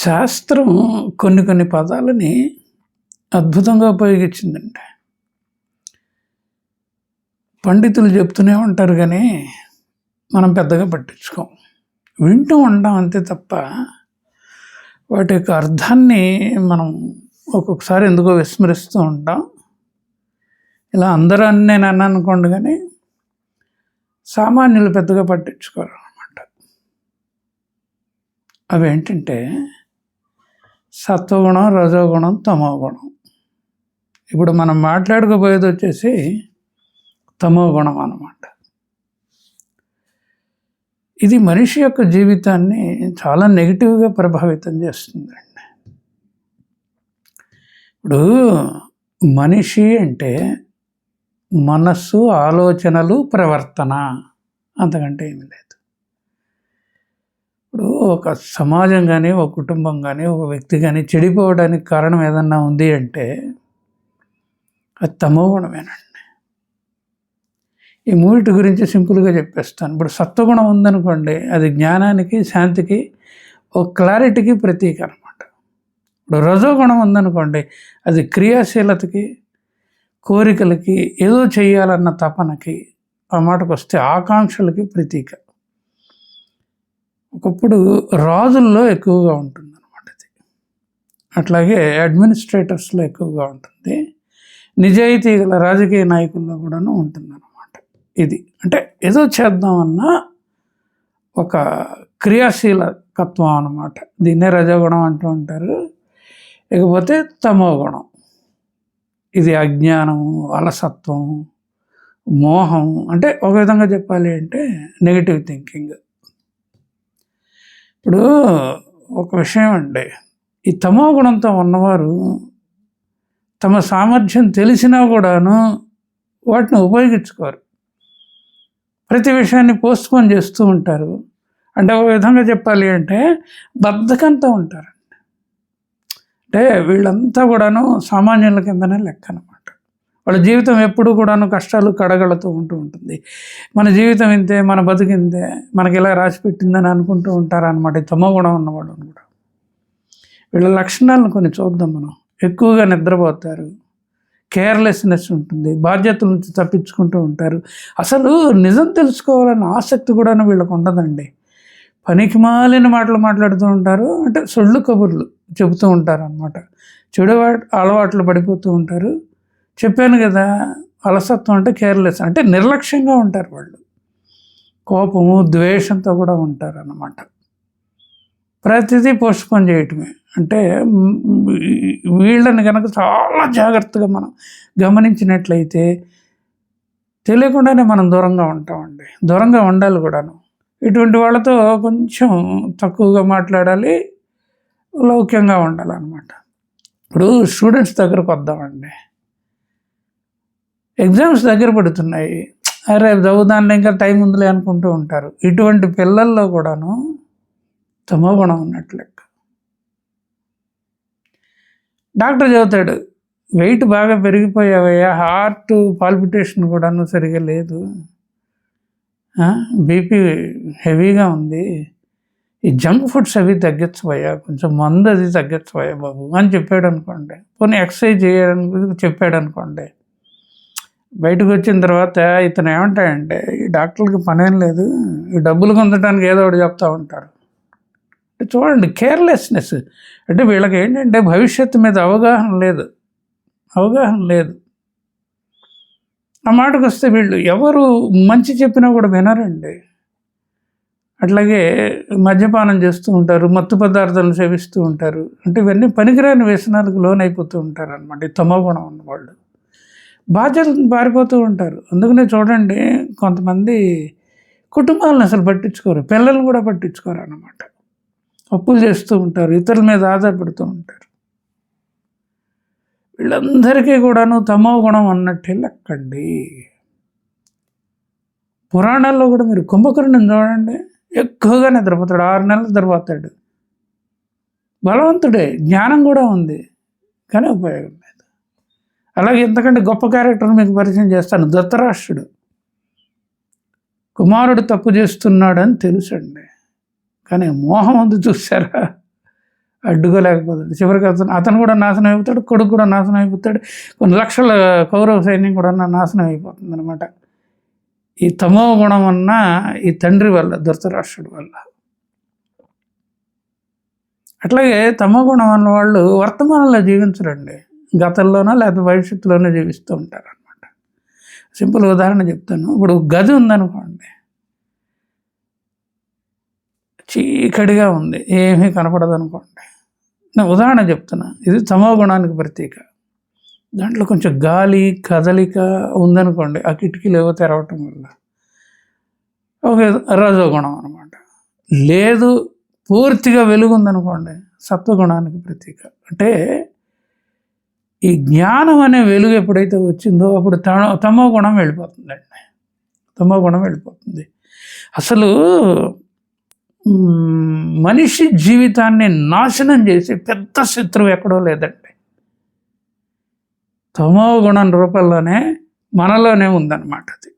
శాస్త్రం కొన్ని కొన్ని పదాలని అద్భుతంగా ఉపయోగించిందండి. పండితులు చెప్తూనే ఉంటారు కానీ మనం పెద్దగా పట్టించుకోం. వింటూ ఉంటాం అంతే తప్ప వాటి యొక్క అర్థాన్ని మనం ఒక్కొక్కసారి ఎందుకో విస్మరిస్తూ ఉంటాం. ఇలా అందరూ అని నేను అన్నాను అనుకోండి, కానీ సామాన్యులు పెద్దగా పట్టించుకోరు అన్నమాట. అవి ఏంటంటే సత్వగుణం, రజోగుణం, తమోగుణం. ఇప్పుడు మనం మాట్లాడుకోబోయేది వచ్చేసి తమోగుణం అన్నమాట. ఇది మనిషి యొక్క జీవితాన్ని చాలా నెగిటివ్గా ప్రభావితం చేస్తుందండి. ఇప్పుడు మనిషి అంటే మనస్సు, ఆలోచనలు, ప్రవర్తన, అంతకంటే ఏమి లేదు. ఇప్పుడు ఒక సమాజం కానీ, ఒక కుటుంబం కానీ, ఒక వ్యక్తి కానీ చెడిపోవడానికి కారణం ఏదన్నా ఉంది అంటే అది తమోగుణమేనండి. ఈ మూడిటి గురించి సింపుల్గా చెప్పేస్తాను. ఇప్పుడు సత్వగుణం ఉందనుకోండి, అది జ్ఞానానికి, శాంతికి, ఒక క్లారిటీకి ప్రతీక అనమాట. ఇప్పుడు రజోగుణం ఉందనుకోండి, అది క్రియాశీలతకి, కోరికలకి, ఏదో చేయాలన్న తపనకి, ఆ మాటకు వస్తే ఆకాంక్షలకి ప్రతీక. ఒకప్పుడు రాజుల్లో ఎక్కువగా ఉంటుంది అనమాట ఇది. అట్లాగే అడ్మినిస్ట్రేటర్స్లో ఎక్కువగా ఉంటుంది. నిజాయితీ గల రాజకీయ నాయకుల్లో కూడాను ఉంటుంది అనమాట. ఇది అంటే ఏదో చేద్దామన్న ఒక క్రియాశీలకత్వం అన్నమాట. దీన్నే రజోగుణం అంటూ ఉంటారు. ఇకపోతే తమోగుణం, ఇది అజ్ఞానము, అలసత్వం, మోహం. అంటే ఒక విధంగా చెప్పాలి అంటే నెగిటివ్ థింకింగ్. ఇప్పుడు ఒక విషయం అండి, ఈ తమోగుణంతో ఉన్నవారు తమ సామర్థ్యం తెలిసినా కూడాను వాటిని ఉపయోగించుకోరు. ప్రతి విషయాన్ని పోస్ట్పోన్ చేస్తూ ఉంటారు. అంటే ఒక విధంగా చెప్పాలి అంటే బద్ధకంతో ఉంటారండి. అంటే వీళ్ళంతా కూడాను సామాన్యుల కిందనే లెక్క అనమాట. వాళ్ళ జీవితం ఎప్పుడు కూడాను కష్టాలు కడగలతో ఉంటూ ఉంటుంది. మన జీవితం ఇంతే, మన బతికింతే, మనకి ఇలా రాసి పెట్టిందని అనుకుంటూ ఉంటారన్నమాట. ఈ తమోగుణం ఉన్నవాళ్ళు కూడా. వీళ్ళ లక్షణాలను కొన్ని చూద్దాం మనం. ఎక్కువగా నిద్రపోతారు, కేర్లెస్నెస్ ఉంటుంది, బాధ్యతల నుంచి తప్పించుకుంటూ ఉంటారు. అసలు నిజం తెలుసుకోవాలన్న ఆసక్తి కూడా వీళ్ళకు ఉండదండి. పనికి మాలిన మాటలు మాట్లాడుతూ ఉంటారు. అంటే సొళ్ళు కబుర్లు చెబుతూ ఉంటారు అన్నమాట. చెడు అలవాట్లు పడిపోతూ ఉంటారు. చెప్పాను కదా, అలసత్వం అంటే కేర్లెస్, అంటే నిర్లక్ష్యంగా ఉంటారు వాళ్ళు. కోపము, ద్వేషంతో కూడా ఉంటారు అన్నమాట. ప్రతిదీ పోస్ట్పోన్ చేయటమే. అంటే వీళ్ళని కనుక చాలా జాగ్రత్తగా మనం గమనించినట్లయితే తెలియకుండానే మనం దూరంగా ఉంటామండి. దూరంగా ఉండాలి కూడాను. ఇటువంటి వాళ్ళతో కొంచెం తక్కువగా మాట్లాడాలి, లౌక్యంగా ఉండాలన్నమాట. ఇప్పుడు స్టూడెంట్స్ దగ్గరకు వద్దామండి. ఎగ్జామ్స్ దగ్గర పడుతున్నాయి, అరే చదువుదాన్ని ఇంకా టైం ఉందిలే అనుకుంటూ ఉంటారు. ఇటువంటి పిల్లల్లో కూడాను తమోగుణం ఉన్నట్లు లెక్క. డాక్టర్ చెబుతాడు, వెయిట్ బాగా పెరిగిపోయావయ్యా, హార్ట్ పాల్పిటేషన్ కూడాను సరిగా లేదు, బీపీ హెవీగా ఉంది, ఈ జంక్ ఫుడ్స్ అవి తగ్గించబోయా, కొంచెం మందు అది తగ్గించబోయా బాబు అని చెప్పాడు అనుకోండి. పోనీ ఎక్సర్సైజ్ చేయడానికి చెప్పాడు అనుకోండి. బయటకు వచ్చిన తర్వాత ఇతను ఏమంటాడంటే, ఈ డాక్టర్లకి పనేం లేదు, ఈ డబ్బులు పొందడానికి ఏదో ఒకటి చెప్తూ ఉంటారు. చూడండి, కేర్లెస్నెస్. అంటే వీళ్ళకి ఏంటంటే భవిష్యత్తు మీద అవగాహన లేదు. ఆ మాటకు వస్తే వీళ్ళు ఎవరు మంచి చెప్పినా కూడా వినరండి. అట్లాగే మద్యపానం చేస్తూ ఉంటారు, మత్తు పదార్థాలను సేవిస్తూ ఉంటారు. అంటే ఇవన్నీ పనికిరాని వ్యసనాలకు లోనైపోతూ ఉంటారు అనమాట. ఈ తమోగుణం ఉన్నవాళ్ళు బాధ్యతలను పారిపోతూ ఉంటారు. అందుకనే చూడండి, కొంతమంది కుటుంబాలను అసలు పట్టించుకోరు, పిల్లలు కూడా పట్టించుకోరు అన్నమాట. అప్పులు చేస్తూ ఉంటారు, ఇతరుల మీద ఆధారపడుతూ ఉంటారు. వీళ్ళందరికీ కూడాను తమోగుణం అన్నట్టే లెక్కండి. పురాణాల్లో కూడా మీరు కుంభకర్ణుని చూడండి, ఎక్కువగా నిద్రపోతాడు, 6 నెలలు నిద్రపోతాడు. బలవంతుడే, జ్ఞానం కూడా ఉంది, కానీ ఉపయోగం లేదు. అలాగే ఇంతకంటే గొప్ప క్యారెక్టర్ మీకు పరిచయం చేస్తాను. ధృతరాష్ట్రుడు. కుమారుడు తప్పు చేస్తున్నాడని తెలుసండి, కానీ మోహం ఉంది చూసారా, అడ్డుకోలేకపోతాడు. చివరికి అతను కూడా నాశనం అయిపోతాడు, కొడుకు కూడా నాశనం అయిపోతాడు, కొన్ని లక్షల కౌరవ సైన్యం కూడా నాశనం అయిపోతుంది అనమాట. ఈ తమో గుణం అన్న ఈ తండ్రి వల్ల, ధృతరాష్ట్రుడి వల్ల. అట్లాగే తమో గుణం అన్న వాళ్ళు వర్తమానంలో జీవించరండి, గతంలోనో లేకపోతే భవిష్యత్తులోనో జీవిస్తూ ఉంటారు అనమాట. సింపుల్ ఉదాహరణ చెప్తాను. ఇప్పుడు గది ఉందనుకోండి, చీకటిగా ఉంది, ఏమీ కనపడదు అనుకోండి. నేను ఉదాహరణ చెప్తున్నా, ఇది తమో గుణానికి ప్రతీక. దాంట్లో కొంచెం గాలి కదలిక ఉందనుకోండి, ఆ కిటికీలు ఏవో తెరవటం వల్ల ఒక రజోగుణం అనమాట. లేదు పూర్తిగా వెలుగు ఉందనుకోండి, సత్వగుణానికి ప్రతీక. అంటే ఈ జ్ఞానం అనే వెలుగు ఎప్పుడైతే వచ్చిందో అప్పుడు తమో గుణం వెళ్ళిపోతుందండి. తమో గుణం వెళ్ళిపోతుంది. అసలు మనిషి జీవితాన్ని నాశనం చేసే పెద్ద శత్రువు ఎక్కడో లేదండి, తమో గుణం రూపంలోనే మనలోనే ఉందన్నమాట. అది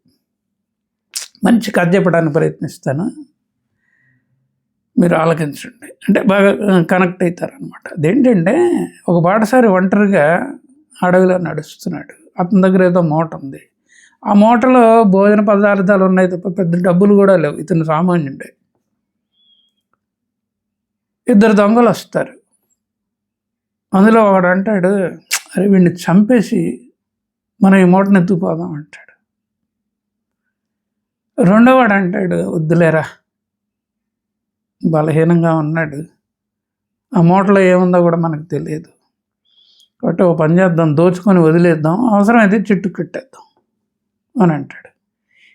మంచి కథ చెప్పడానికి ప్రయత్నిస్తాను, మీరు ఆలకించండి, అంటే బాగా కనెక్ట్ అవుతారనమాట. అదేంటంటే, ఒక బాటసారి ఒంటరిగా అడవిలో నడుస్తున్నాడు. అతని దగ్గర ఏదో మూట ఉంది. ఆ మూటలో భోజన పదార్థాలు ఉన్నాయి తప్ప పెద్ద డబ్బులు కూడా లేవు. ఇతను సామాన్యుడే. ఇద్దరు దొంగలు వస్తారు. అందులో ఒకడు అంటాడు, అరే వీడిని చంపేసి మనం ఈ మూటను ఎత్తుకుపోదాం అంటాడు. రెండోవాడు అంటాడు, వద్దులేరా, బలహీనంగా ఉన్నాడు, ఆ మూటలో ఏముందో కూడా మనకు తెలియదు, కాబట్టి ఒక పని చేద్దాం, దోచుకొని వదిలేద్దాం, అవసరమైతే చెట్టు కట్టేద్దాం అని అంటాడు.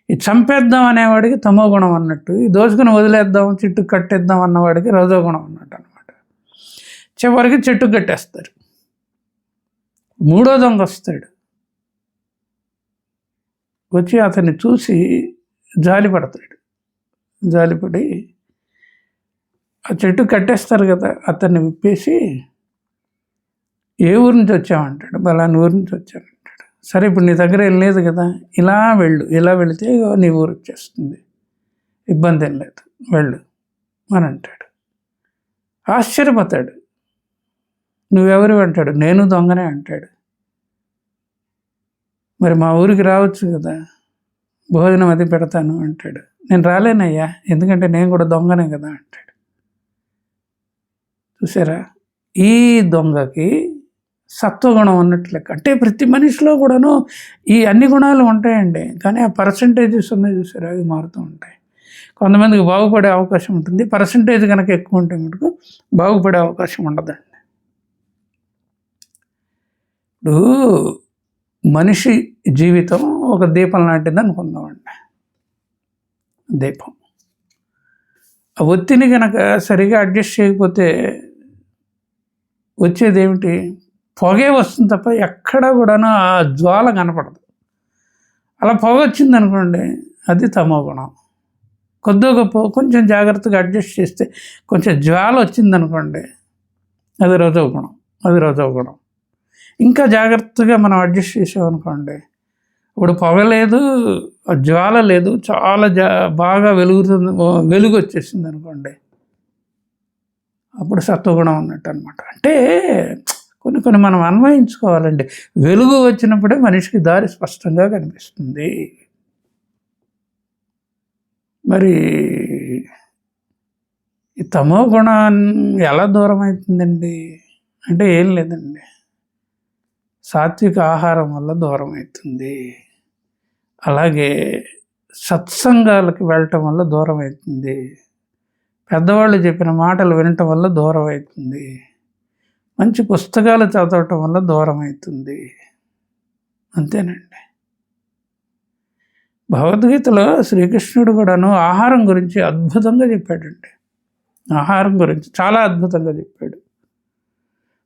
ఈ చంపేద్దాం అనేవాడికి తమో గుణం అన్నట్టు, ఈ దోచుకొని వదిలేద్దాం చెట్టు కట్టేద్దాం అన్నవాడికి రజోగుణం అన్నట్టు అనమాట. చివరికి చెట్టు కట్టేస్తారు. మూడో దొంగ వస్తాడు. వచ్చి అతన్ని చూసి జాలిపడతాడు. జాలిపడి ఆ చెట్టు కట్టేస్తారు కదా, అతన్ని విప్పేసి ఏ ఊరి నుంచి వచ్చామంటాడు. బలాని ఊరి నుంచి వచ్చాను అంటాడు. సరే ఇప్పుడు నీ దగ్గర ఏం లేదు కదా, ఇలా వెళ్ళు, ఇలా వెళితే నీ ఊరు వచ్చేస్తుంది, ఇబ్బంది ఏం లేదు, వెళ్ళు అని అంటాడు. ఆశ్చర్యపోతాడు. నువ్వెవరు అంటాడు. నేను దొంగనే అంటాడు. మరి మా ఊరికి రావచ్చు కదా, భోజనం అది పెడతాను అంటాడు. నేను రాలేనయ్యా, ఎందుకంటే నేను కూడా దొంగనే కదా అంటాడు. చూసారా, ఈ దొంగకి సత్వగుణం అన్నట్టు లెక్క. అంటే ప్రతి మనిషిలో కూడాను ఈ అన్ని గుణాలు ఉంటాయండి, కానీ ఆ పర్సంటేజెస్ ఉన్నాయి చూసారా, అవి మారుతూ ఉంటాయి. కొంతమందికి బాగుపడే అవకాశం ఉంటుంది, పర్సంటేజ్ కనుక ఎక్కువ ఉంటే మటుకు బాగుపడే అవకాశం ఉండదండి. ఇప్పుడు మనిషి జీవితం ఒక దీపం లాంటిది అనుకుందామండి. దీపం ఆ ఒత్తిని కనుక సరిగా అడ్జస్ట్ చేయకపోతే వచ్చేది ఏమిటి, పొగే వస్తుంది తప్ప ఎక్కడా కూడాను ఆ జ్వాల కనపడదు. అలా పొగ వచ్చింది అనుకోండి, అది తమో గుణం. కొద్దిగా గొప్ప కొంచెం జాగ్రత్తగా అడ్జస్ట్ చేస్తే కొంచెం జ్వాల వచ్చిందనుకోండి, అది రజో గుణం. అది రజో గుణం. ఇంకా జాగ్రత్తగా మనం అడ్జస్ట్ చేసామనుకోండి, ఇప్పుడు పొగ లేదు, జ్వాల లేదు, చాలా బాగా వెలుగుతుంది, వెలుగు వచ్చేసింది అనుకోండి, అప్పుడు సత్వగుణం అన్నట్టు అనమాట. అంటే కొన్ని మనం అన్వయించుకోవాలండి. వెలుగు వచ్చినప్పుడే మనిషికి దారి స్పష్టంగా కనిపిస్తుంది. మరి ఈ తమో గుణం ఎలా దూరం అవుతుందండి అంటే ఏం లేదండి, సాత్విక ఆహారం వల్ల దూరం అవుతుంది. అలాగే సత్సంగాలకు వెళ్ళటం వల్ల దూరం అవుతుంది. పెద్దవాళ్ళు చెప్పిన మాటలు వినటం వల్ల దూరం అవుతుంది. మంచి పుస్తకాలు చదవటం వల్ల దూరం అవుతుంది. అంతేనండి. భగవద్గీతలో శ్రీకృష్ణుడు కూడాను ఆహారం గురించి అద్భుతంగా చెప్పాడండి. ఆహారం గురించి చాలా అద్భుతంగా చెప్పాడు.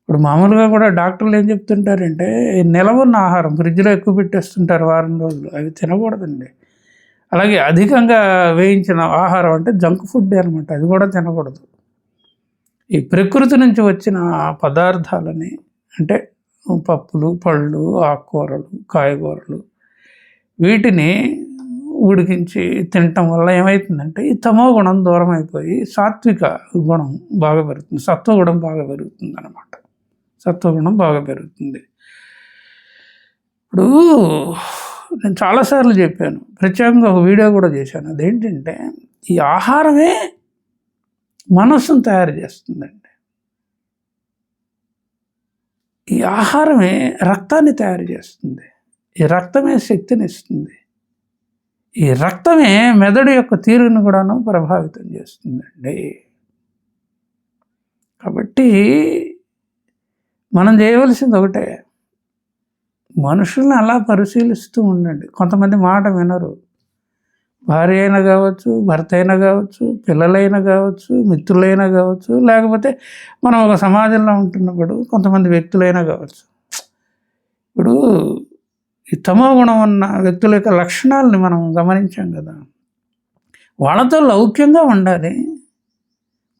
ఇప్పుడు మామూలుగా కూడా డాక్టర్లు ఏం చెప్తుంటారంటే, నిలవన్న ఆహారం ఫ్రిడ్జ్లో ఎక్కువ పెట్టేస్తుంటారు వారం రోజులు, అవి తినకూడదండి. అలాగే అధికంగా వేయించిన ఆహారం అంటే జంక్ ఫుడ్ అనమాట, అది కూడా తినకూడదు. ఈ ప్రకృతి నుంచి వచ్చిన పదార్థాలని, అంటే పప్పులు, పళ్ళు, ఆకుకూరలు, కాయగూరలు, వీటిని ఉడికించి తినటం వల్ల ఏమవుతుందంటే ఈ తమో గుణం దూరం అయిపోయి సాత్విక గుణం బాగా పెరుగుతుంది, సత్వగుణం బాగా పెరుగుతుంది అన్నమాట. సత్వగుణం బాగా పెరుగుతుంది. ఇప్పుడు నేను చాలాసార్లు చెప్పాను, ప్రత్యేకంగా ఒక వీడియో కూడా చేశాను. అదేంటంటే ఈ ఆహారమే మనస్సును తయారు చేస్తుందండి. ఈ ఆహారమే రక్తాన్ని తయారు చేస్తుంది. ఈ రక్తమే శక్తిని ఇస్తుంది. ఈ రక్తమే మెదడు యొక్క తీరును కూడాను ప్రభావితం చేస్తుందండి. కాబట్టి మనం చేయవలసింది ఒకటే, మనుషుల్ని అలా పరిశీలిస్తూ ఉండండి. కొంతమంది మాట వినరు. భార్య అయినా కావచ్చు, భర్త అయినా కావచ్చు, పిల్లలైనా కావచ్చు, మిత్రులైనా కావచ్చు, లేకపోతే మనం ఒక సమాజంలో ఉంటున్నప్పుడు కొంతమంది వ్యక్తులైనా కావచ్చు. ఇప్పుడు ఈ తమో గుణం ఉన్న వ్యక్తుల యొక్క లక్షణాలని మనం గమనించాం కదా. వాళ్ళతో లౌక్యంగా ఉండాలి,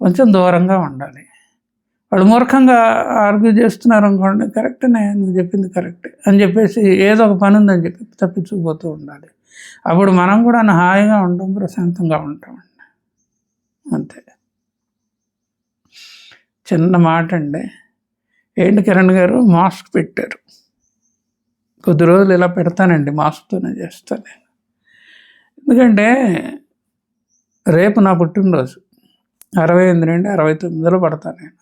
కొంచెం దూరంగా ఉండాలి. వాళ్ళు మూర్ఖంగా ఆర్గ్యూ చేస్తున్నారు అనుకోండి, కరెక్టేనే, నువ్వు చెప్పింది కరెక్టే అని చెప్పేసి ఏదో ఒక పని ఉందని చెప్పి తప్పించుకుపోతూ ఉండాలి. అప్పుడు మనం కూడా హాయిగా ఉంటాం, ప్రశాంతంగా ఉంటామండి. అంతే. చిన్న మాట అండి. ఏంటి కిరణ్ గారు మాస్క్ పెట్టారు? కొద్ది రోజులు ఇలా పెడతానండి, మాస్క్తోనే చేస్తాను నేను. ఎందుకంటే రేపు నా పుట్టినరోజు, 68 నుండి 69లో పడతాను నేను.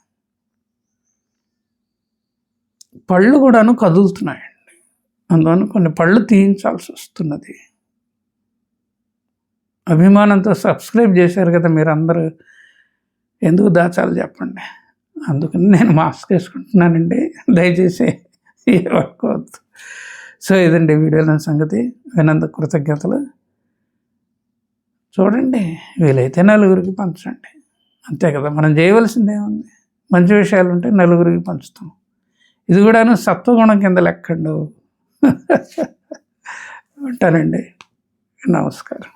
పళ్ళు కూడాను కదులుతున్నాయండి, అందువల్ల కొన్ని పళ్ళు తీయించాల్సి వస్తున్నది. అభిమానంతో సబ్స్క్రైబ్ చేశారు కదా మీరు అందరూ, ఎందుకు దాచాలి చెప్పండి. అందుకని నేను మాస్క్ వేసుకుంటున్నానండి, దయచేసి ఏమనుకోవద్దు. సో ఇదండి వీడియోలో సంగతి. వినందుకు కృతజ్ఞతలు. చూడండి, వీలైతే నలుగురికి పంచండి, అంతే కదా. మనం చేయవలసింది ఏముంది? మంచి విషయాలు ఉంటే నలుగురికి పంచుతాం. ఇది కూడాను సత్వగుణం కింద లెక్కండు. ఉంటానండి, నమస్కారం.